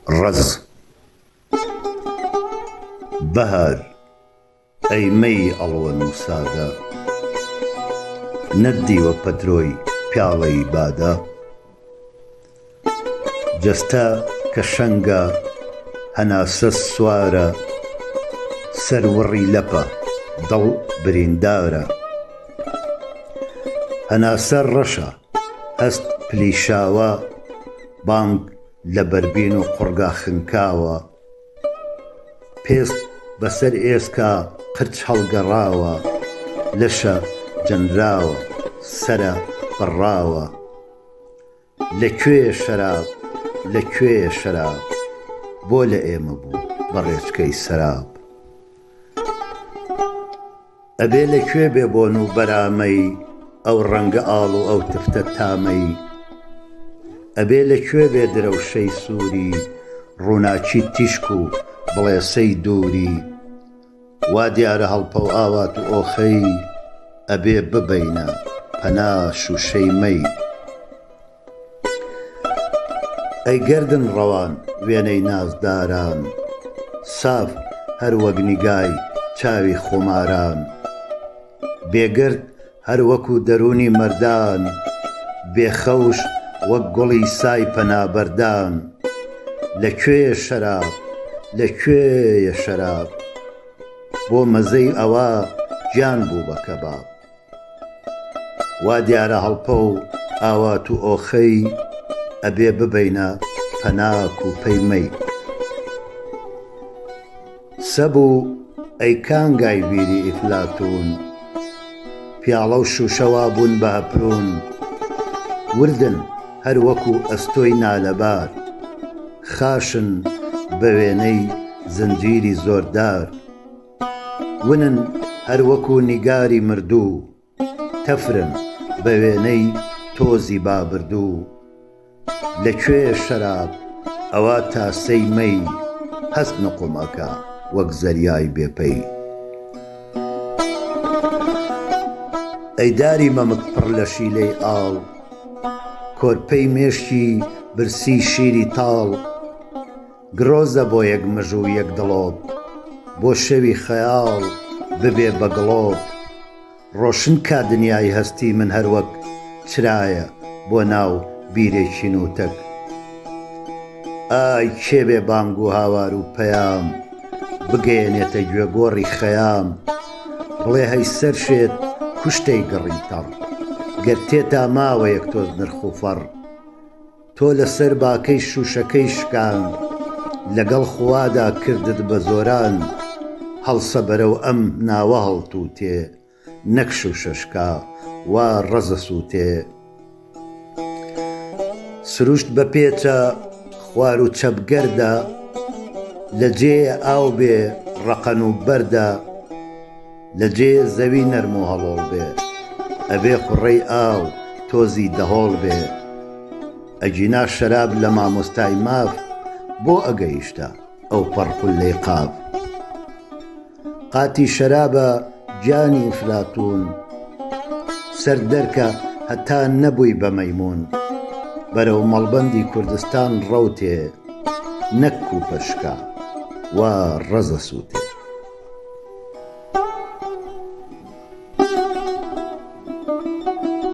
ڕەز بەهار ئەی مەی ئەڵوە نووسادە، نەتدیوە پەترۆی پیاڵەی بادە، جەستە کە شەنگە هەناسە سوارە، سەر وڕی لەپە دڵ بریندارە. هەناسە ڕەشە هەست پلیشاوە، بانگ لە بەربین و قورگا خنکاوە، پێست بەسەر ئێسکا قرچ هەڵگەڕاوە، لەشە جەنراوە سەرە بڕاوە. لەکوێیە شەراب لەکوێیە شەراب، بۆ لە ئێمە بوو بە ڕێچکەی سەراب. ئەبێ لەکوێ بێبۆن و بەرامەی، ئەو ڕەنگە ئاڵ و ئەو تفتە تامەی، ئەبێ لەکوێ بێ درەوشەی سووری، ڕووناچی تیشک و بڵێسەی دووری. وا دیارە هەڵپە و ئاوات و ئۆخەی، ئەبێ ببەینە پەنا شوشەی مەی. ئەی گەردن ڕەوان وێنەی نازداران، ساف هەر وەک نیگای چاوی خۆماران، بێگرد هەر وەکو دەرونی مەردان، بێخەوش وەک گوڵی سای پەنابەردان. لەکوێیە شەراب لەکوێیە شەراب، بۆ مەزەی ئەوە گیان بوو بە کەباب. وا دیارە هەڵپە و ئاوات و ئۆخەی، ئەبێ ببەینە پەناک و پەیمەی. سەبوو ئەی کانگای بیری ئیفلاتون، پیاڵە و شوشەوا بوون بە ئەپرون. وردن هەر وەکو ئەستۆی نالەبار، خاشن بە وێنەی زنجیری زۆردار. ونن هەر وەکو نیگاری مردوو، تەفرن بە وێنەی تۆزی بابردوو. لەکوێیە شەراب ئەوە تاسەی مەی، هەست نقمەکە وەک زەریای بێپەی. ئەی داری مەمک پڕ لە شیلەی ئاڵ، کۆرپەی مێشکی برسی شیری تاڵ. گرۆزە بۆ یەک مژ و یەک دڵۆب، بۆ شەوی خەیاڵ ببێ بە گڵۆب. ڕۆشن کا دنیای هەستی من هەر وەک چرایە بۆ ناو بیرێکی نوتەک. ئای کێبێ بانگ و هاوار و پەیام، بگەیەنێتە گوێگۆڕی خەیام. بڵێ هەی سەر شێت کوشتەی گەڕی تەڕ، گەر تێتا ماوە یەک تۆز نرخ و فەڕ. تۆ لەسەر باکەی شوشەکەی شکاند، لەگەڵ خوادا کردت بە زۆران. هەڵسە بەرەو ئەم ناوە هەڵتووتێ، نەک شوشەشکا وا ڕەزە سووتێ. سروشت بە پێچە خوار و چەپگەردە، لە جێ ئاو بێ ڕەقەن و بەردە. لە جێ زەوی نەرم و هەڵۆڵ بێ، ئەبێ خوڕەی ئاو تۆزی دەهۆڵ بێ. ئەجینا شەراب لە مامۆستای ماف، بۆ ئەگەیشتە ئەو پەڕقولەی قاف. قاتی شەرابە گیانی ئیفلاتون، سەر دەرکە هەتا نەبووی بە مەیمون. بەرەو مەڵبەندی کوردستان ڕەوتێ، نەک کوپەشکا وا ڕەزە سووتێ.